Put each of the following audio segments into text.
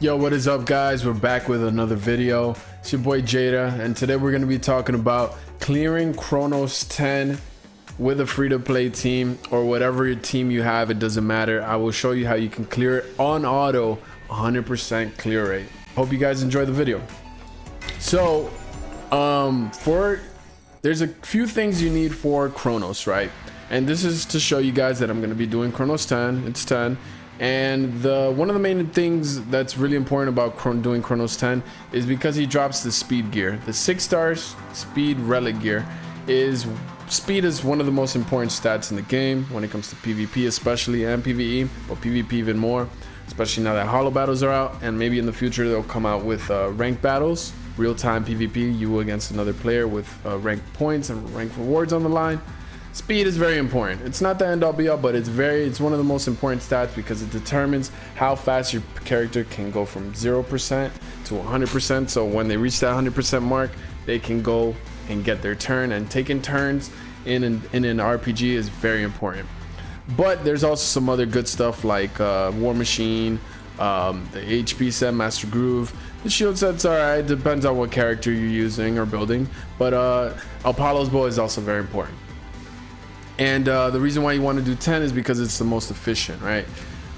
Yo, what is up, guys? We're back with another video. It's your boy Jadaa, and today we're going to be talking about clearing Kronos 10 with a free-to-play team, or whatever your team you have. It doesn't matter. I will show you how you can clear it on auto, 100% clear rate. Hope you guys enjoy the video. So there's a few things you need for Kronos, right? And this is to show you guys that I'm going to be doing Kronos 10. It's 10. And one of the main things that's really important about doing Kronos 10 is because he drops the speed gear. The 6 stars speed relic gear speed is one of the most important stats in the game when it comes to PvP especially, and PvE, but PvP even more, especially now that holo battles are out, and maybe in the future they'll come out with ranked battles, real-time PvP, you against another player with ranked points and ranked rewards on the line. Speed is very important. It's not the end all be all, but it's one of the most important stats because it determines how fast your character can go from 0% to 100%. So when they reach that 100% mark, they can go and get their turn, and taking turns in an RPG is very important. But there's also some other good stuff like War Machine, the HP set, Master Groove. The shield set's alright, depends on what character you're using or building, but Apollo's bow is also very important. And the reason why you want to do 10 is because it's the most efficient, right?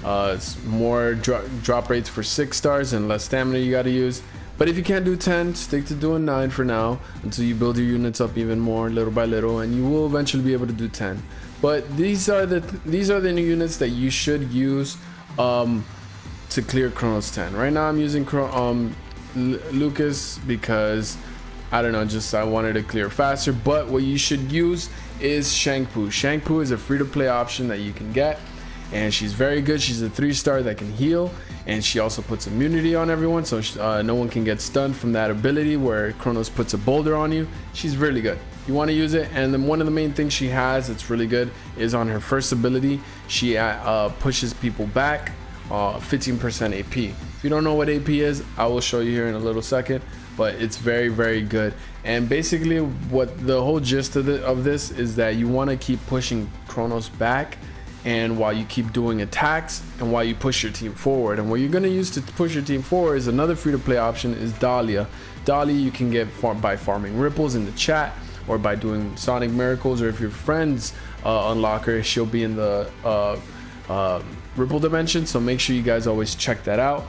It's more drop rates for 6 stars and less stamina you got to use. But if you can't do 10, stick to doing 9 for now until you build your units up even more little by little, and you will eventually be able to do 10. But these are the new units that you should use to clear Kronos 10. Right now I'm using Lucas because I don't know, just I wanted to clear faster. But what you should use is Shankpoo. Shankpoo is a free-to-play option that you can get, and she's very good. She's a 3-star that can heal, and she also puts immunity on everyone, so no one can get stunned from that ability where Kronos puts a boulder on you. She's really good. You want to use it. And then one of the main things she has that's really good is on her first ability, she pushes people back 15% AP. If you don't know what AP is, I will show you here in a little second, but it's very, very good. And basically what the whole gist of this is that you want to keep pushing Kronos back, and while you keep doing attacks and while you push your team forward. And what you're going to use to push your team forward is another free-to-play option is Dahlia. Dahlia you can get by farming ripples in the chat, or by doing Sonic Miracles, or if your friends unlock her, she'll be in the ripple dimension. So make sure you guys always check that out.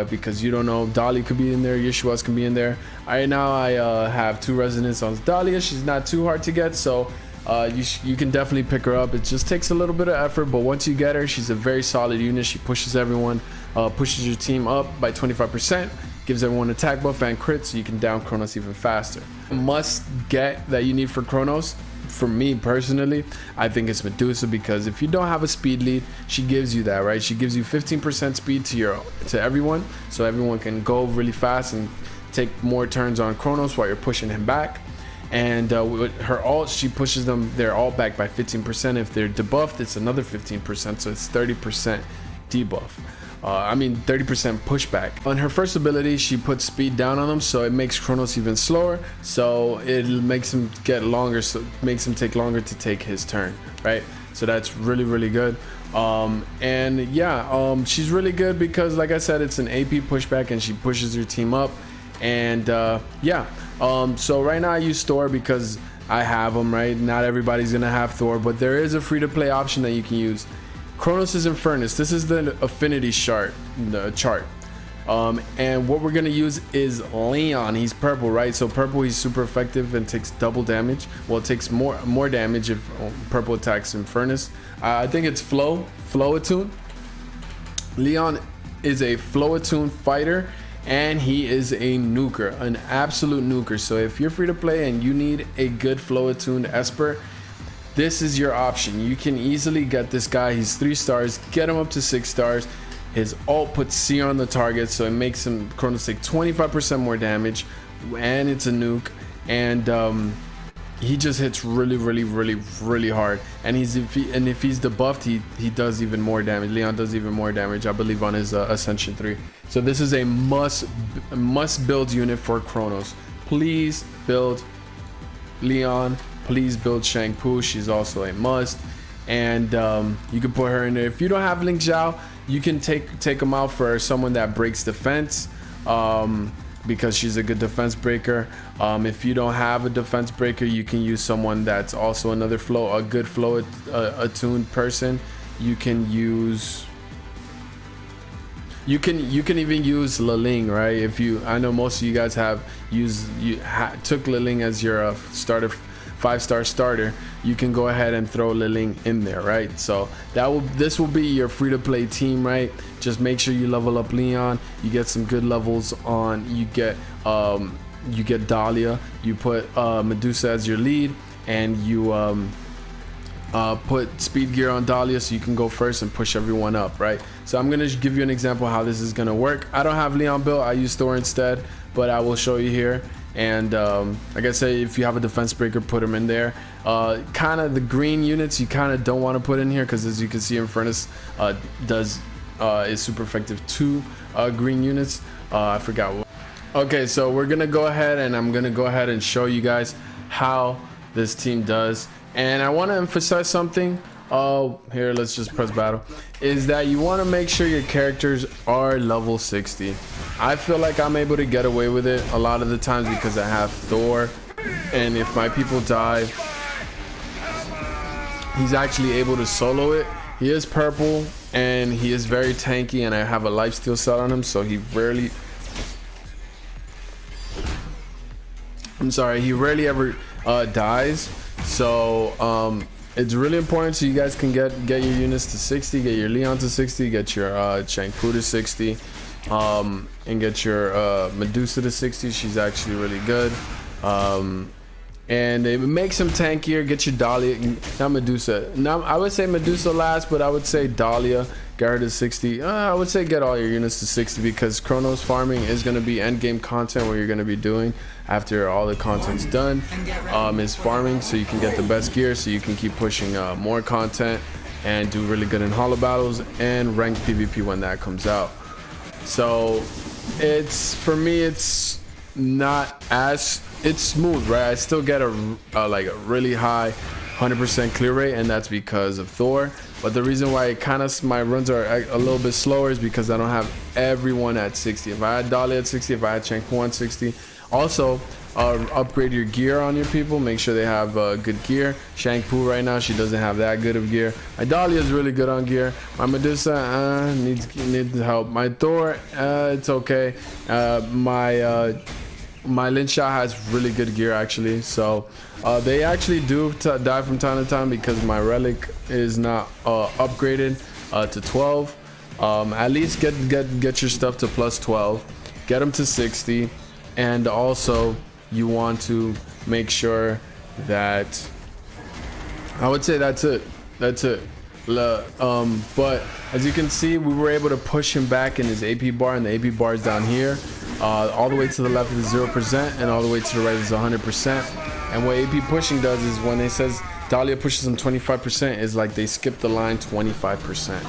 Because you don't know, Dahlia could be in there, Yeshua's can be in there. Right now I have 2 resonance on Dahlia. She's not too hard to get, so you can definitely pick her up. It just takes a little bit of effort, but once you get her, she's a very solid unit. She pushes everyone, pushes your team up by 25%, gives everyone attack buff and crit, so you can down Kronos even faster. Must get that you need for Kronos, for me personally, I think it's Medusa, because if you don't have a speed lead, she gives you that, right? She gives you 15% speed to everyone, so everyone can go really fast and take more turns on Kronos while you're pushing him back. And with her ult, she pushes them, they're all back by 15%. If they're debuffed, it's another 15%, so it's 30% debuff. 30% pushback. On her first ability, she puts speed down on them, so it makes Kronos even slower, so it makes him get longer, so it makes him take longer to take his turn, right? So that's really, really good. She's really good because, like I said, it's an AP pushback and she pushes your team up. And so right now I use Thor because I have them, right? Not everybody's gonna have Thor, but there is a free-to-play option that you can use. Kronos is in Furnace. This is the affinity chart. And what we're gonna use is Leon. He's purple, right? So purple, he's super effective and takes double damage. Well, it takes more damage if purple attacks in Furnace. I think it's Flow-Attune. Leon is a Flow-Attune fighter, and he is a nuker, an absolute nuker. So if you're free to play and you need a good Flow-Attuned Esper, this is your option. You can easily get this guy. He's 3 stars, get him up to 6 stars. His ult puts C on the target, so it makes him Kronos take 25% more damage, and it's a nuke. And he just hits really, really, really, really hard. And if he's debuffed, he does even more damage. Leon does even more damage, I believe, on his Ascension 3. So this is a must build unit for Kronos. Please build Leon. Please build Shankpoo. She's also a must. And you can put her in there. If you don't have Link Zhao, you can take them out for someone that breaks defense, because she's a good defense breaker. If you don't have a defense breaker, you can use someone that's also another flow, a good flow attuned person. You can use, you can even use Liling, right? If you, I know most of you guys have used, took Liling as your starter, 5-star starter. You can go ahead and throw Liling in there, right? So this will be your free-to-play team, right? Just make sure you level up Leon. You get some good levels on. You get Dahlia. You put Medusa as your lead, and you put speed gear on Dahlia so you can go first and push everyone up, right? So I'm gonna give you an example how this is gonna work. I don't have Leon built. I use Thor instead, but I will show you here. And like I say, if you have a defense breaker, put them in there. Kind of the green units you kind of don't want to put in here, because as you can see, Infernus is super effective to green units. I forgot what. Okay, so we're gonna go ahead, and I'm gonna go ahead and show you guys how this team does. And I want to emphasize something. Here, let's just press battle. Is that you want to make sure your characters are level 60. I feel like I'm able to get away with it a lot of the times because I have Thor, and if my people die, he's actually able to solo it. He is purple and he is very tanky, and I have a lifesteal set on him, so he rarely, he rarely ever dies. So it's really important so you guys can get your units to 60, get your Leon to 60, get your Shang-Pu to 60, and get your Medusa to 60. She's actually really good, and it makes him tankier. Get your Dahlia, not Medusa. Now I would say Medusa last, but I would say Dahlia, get her to 60. I would say get all your units to 60, because Kronos farming is going to be end game content. What you're going to be doing after all the content's done is farming, so you can get the best gear, so you can keep pushing more content and do really good in holo battles and ranked PvP when that comes out. So it's, for me, it's not as, it's smooth, right? I still get a like a really high 100% clear rate, and that's because of Thor. But the reason why it kind of, my runs are a little bit slower is because I don't have everyone at 60. If I had Dahlia at 60, if I had Shang-Pu at 60. Also, upgrade your gear on your people. Make sure they have good gear. Shang-Pu right now, she doesn't have that good of gear. My Dahlia is really good on gear. My Medusa needs help. My Thor, it's okay. My Linsha has really good gear actually. So they actually do die from time to time because my relic is not upgraded to 12. At least get your stuff to plus 12. Get them to 60. And also you want to make sure that, I would say that's it. But as you can see, we were able to push him back in his AP bar, and the AP bar is down here. All the way to the left is 0%, and all the way to the right is 100%. And what AP pushing does is, when it says Dahlia pushes them 25%, is like they skip the line 25%.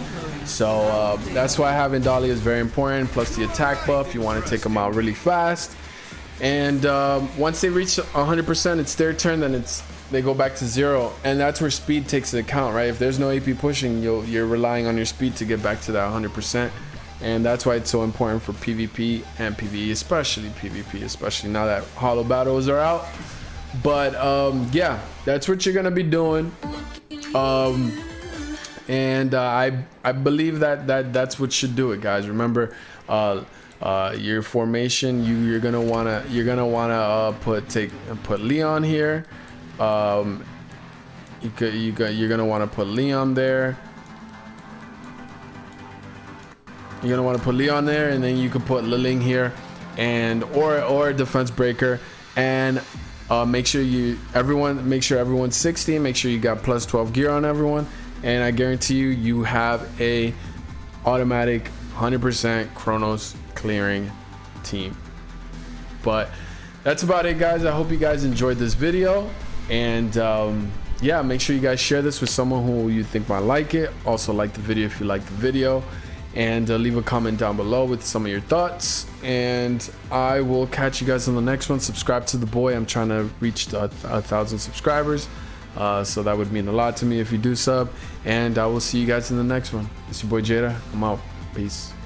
So that's why having Dahlia is very important. Plus the attack buff, you want to take them out really fast. And once they reach 100%, it's their turn. Then they go back to 0, and that's where speed takes into account, right? If there's no AP pushing, you're relying on your speed to get back to that 100%. And that's why it's so important for PvP and PvE, especially PvP, especially now that holo battles are out. But yeah, that's what you're gonna be doing. And I believe that's what should do it, guys. Remember, your formation, you're gonna wanna put Leon here. You're gonna want to put Leon there. You're gonna want to put Leon there, and then you can put Liling here, and or a defense breaker. And make sure everyone's 60. Make sure you got plus 12 gear on everyone, and I guarantee you have a automatic 100% Kronos clearing team. But that's about it, guys. I hope you guys enjoyed this video, and yeah, make sure you guys share this with someone who you think might like it. Also, like the video if you like the video, and leave a comment down below with some of your thoughts, and I will catch you guys on the next one. Subscribe to the boy. I'm trying to reach 1,000 subscribers, so that would mean a lot to me if you do sub, and I will see you guys in the next one. It's your boy Jadaa. I'm out. Peace.